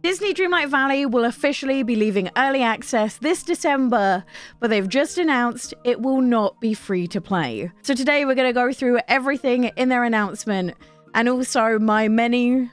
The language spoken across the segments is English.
Disney Dreamlight Valley will officially be leaving early access this December, but they've just announced it will not be free to play. So today we're going to go through everything in their announcement and also my many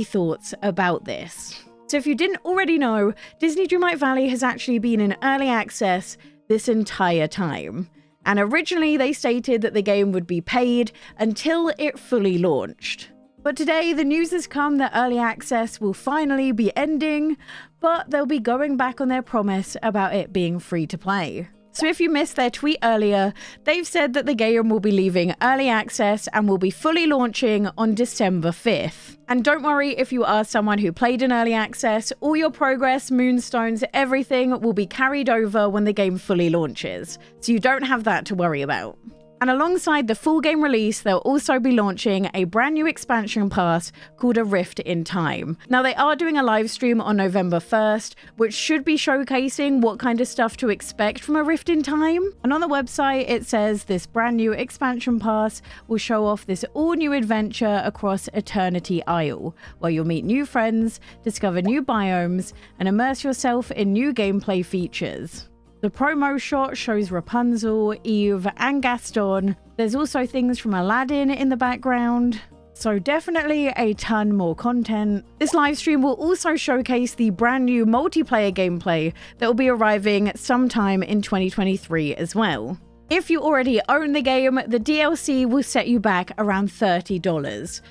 thoughts about this. So if you didn't already know, Disney Dreamlight Valley has actually been in early access this entire time. And originally they stated that the game would be paid until it fully launched. But today, the news has come that early access will finally be ending, but they'll be going back on their promise about it being free to play. So if you missed their tweet earlier, they've said that the game will be leaving early access and will be fully launching on December 5th. And don't worry if you are someone who played in early access, all your progress, moonstones, everything will be carried over when the game fully launches. So you don't have that to worry about. And alongside the full game release, they'll also be launching a brand new expansion pass called A Rift in Time. Now, they are doing a live stream on November 1st, which should be showcasing what kind of stuff to expect from A Rift in Time. And on the website, it says this brand new expansion pass will show off this all-new adventure across Eternity Isle, where you'll meet new friends, discover new biomes, and immerse yourself in new gameplay features. The promo shot shows Rapunzel, Eve, and Gaston. There's also things from Aladdin in the background. So definitely a ton more content. This livestream will also showcase the brand new multiplayer gameplay that will be arriving sometime in 2023 as well. If you already own the game, the DLC will set you back around $30.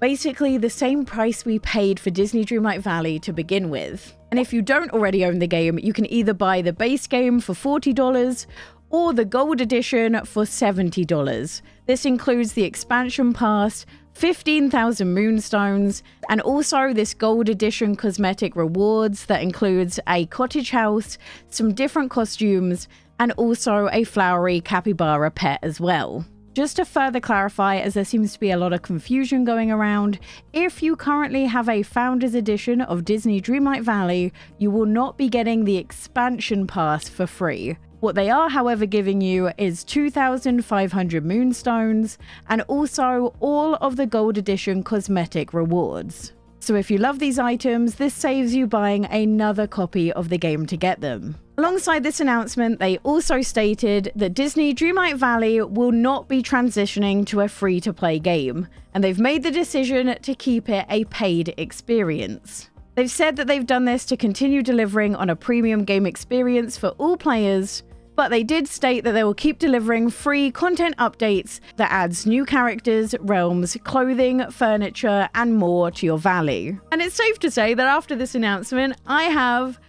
Basically the same price we paid for Disney Dreamlight Valley to begin with. And if you don't already own the game, you can either buy the base game for $40 or the gold edition for $70. This includes the expansion pass, 15,000 moonstones, and also this gold edition cosmetic rewards that includes a cottage house, some different costumes, and also a flowery capybara pet as well. Just to further clarify, as there seems to be a lot of confusion going around, if you currently have a Founders Edition of Disney Dreamlight Valley, you will not be getting the expansion pass for free. What they are, however, giving you is 2,500 moonstones and also all of the Gold Edition cosmetic rewards. So if you love these items, this saves you buying another copy of the game to get them. Alongside this announcement, they also stated that Disney Dreamlight Valley will not be transitioning to a free-to-play game, and they've made the decision to keep it a paid experience. They've said that they've done this to continue delivering on a premium game experience for all players, but they did state that they will keep delivering free content updates that adds new characters, realms, clothing, furniture, and more to your valley. And it's safe to say that after this announcement, I have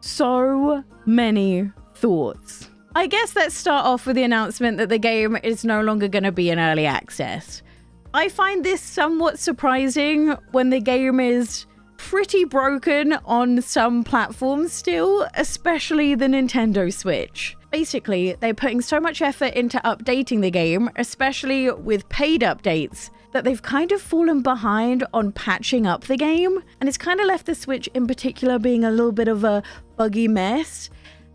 so many thoughts. I guess let's start off with the announcement that the game is no longer going to be in early access. I find this somewhat surprising when the game is pretty broken on some platforms still, especially the Nintendo Switch. Basically, they're putting so much effort into updating the game, especially with paid updates, that they've kind of fallen behind on patching up the game, and it's kind of left the Switch in particular being a little bit of a buggy mess.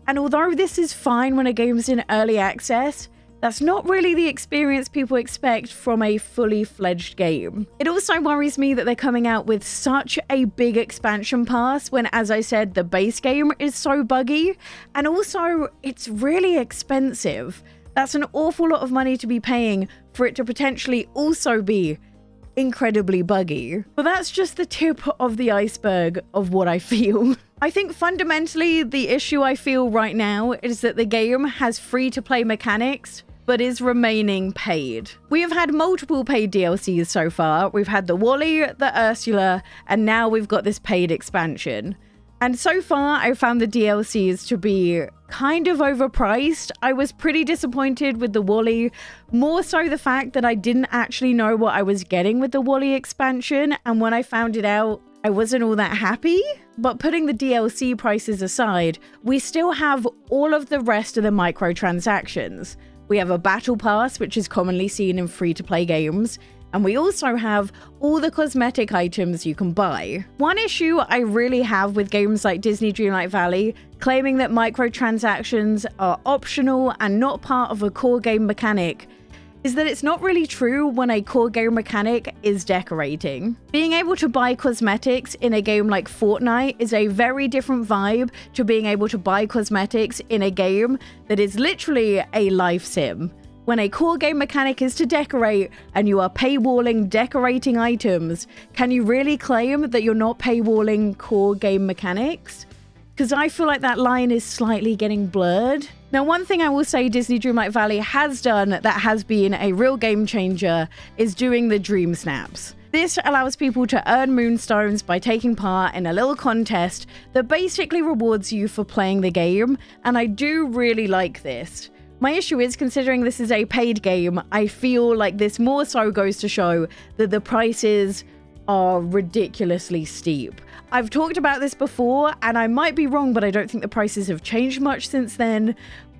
And although this is fine when a game's in early access, that's not really the experience people expect from a fully fledged game. It also worries me that they're coming out with such a big expansion pass when, as I said, the base game is so buggy, and also it's really expensive. That's an awful lot of money to be paying for it to potentially also be incredibly buggy. But that's just the tip of the iceberg of what I feel. I think fundamentally the issue I feel right now is that the game has free-to-play mechanics, but is remaining paid. We have had multiple paid DLCs so far. We've had the Wally, the Ursula, and now we've got this paid expansion. And so far, I found the DLCs to be kind of overpriced. I was pretty disappointed with the Wally, more so the fact that I didn't actually know what I was getting with the Wally expansion, and when I found it out, I wasn't all that happy. But putting the DLC prices aside, we still have all of the rest of the microtransactions. We have a battle pass, which is commonly seen in free-to-play games, and we also have all the cosmetic items you can buy. One issue I really have with games like Disney Dreamlight Valley claiming that microtransactions are optional and not part of a core game mechanic is that it's not really true when a core game mechanic is decorating. Being able to buy cosmetics in a game like Fortnite is a very different vibe to being able to buy cosmetics in a game that is literally a life sim. When a core game mechanic is to decorate and you are paywalling decorating items, can you really claim that you're not paywalling core game mechanics? Because I feel like that line is slightly getting blurred. Now, one thing I will say Disney Dreamlight Valley has done that has been a real game changer is doing the Dream Snaps. This allows people to earn moonstones by taking part in a little contest that basically rewards you for playing the game, and I do really like this. My issue is, considering this is a paid game, I feel like this more so goes to show that the prices are ridiculously steep. I've talked about this before, and I might be wrong, but I don't think the prices have changed much since then.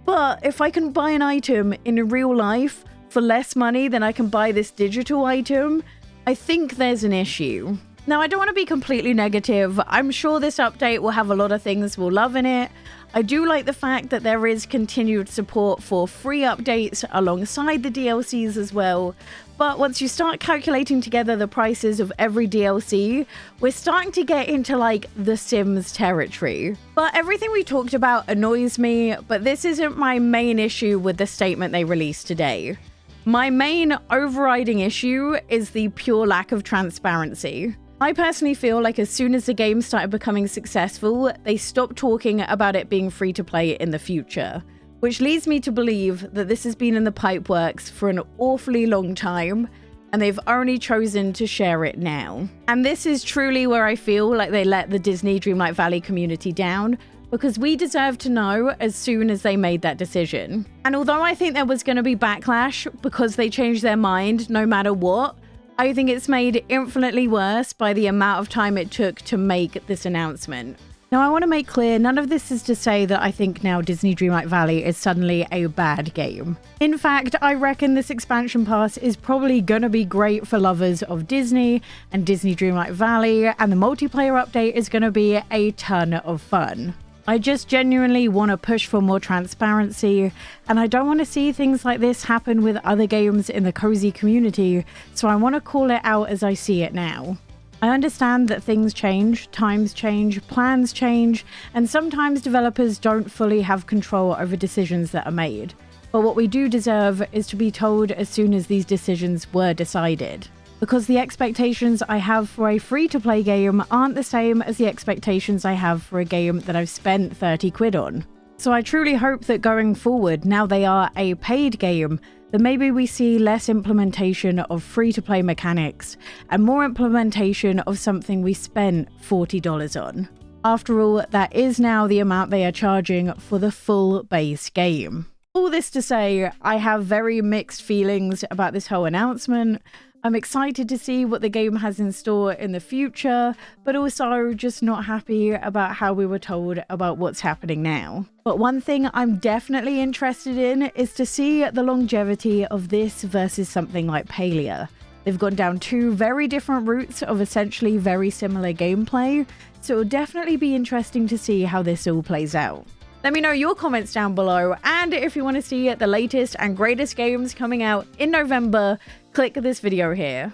But if I can buy an item in real life for less money than I can buy this digital item, I think there's an issue. Now, I don't want to be completely negative. I'm sure this update will have a lot of things we'll love in it. I do like the fact that there is continued support for free updates alongside the DLCs as well. But once you start calculating together the prices of every DLC, we're starting to get into like the Sims territory. But everything we talked about annoys me, but this isn't my main issue with the statement they released today. My main overriding issue is the pure lack of transparency. I personally feel like as soon as the game started becoming successful, they stopped talking about it being free to play in the future, which leads me to believe that this has been in the pipeworks for an awfully long time, and they've only chosen to share it now. And this is truly where I feel like they let the Disney Dreamlight Valley community down, because we deserve to know as soon as they made that decision. And although I think there was going to be backlash because they changed their mind no matter what, I think it's made infinitely worse by the amount of time it took to make this announcement. Now, I want to make clear, none of this is to say that I think now Disney Dreamlight Valley is suddenly a bad game. In fact, I reckon this expansion pass is probably going to be great for lovers of Disney and Disney Dreamlight Valley, and the multiplayer update is going to be a ton of fun. I just genuinely want to push for more transparency, and I don't want to see things like this happen with other games in the cozy community, so I want to call it out as I see it now. I understand that things change, times change, plans change, and sometimes developers don't fully have control over decisions that are made. But what we do deserve is to be told as soon as these decisions were decided. Because the expectations I have for a free-to-play game aren't the same as the expectations I have for a game that I've spent 30 quid on. So I truly hope that going forward, now they are a paid game, that maybe we see less implementation of free-to-play mechanics and more implementation of something we spent $40 on. After all, that is now the amount they are charging for the full base game. All this to say, I have very mixed feelings about this whole announcement. I'm excited to see what the game has in store in the future, but also just not happy about how we were told about what's happening now. But one thing I'm definitely interested in is to see the longevity of this versus something like Palia. They've gone down two very different routes of essentially very similar gameplay, so it'll definitely be interesting to see how this all plays out. Let me know your comments down below, and if you want to see the latest and greatest games coming out in November, click this video here.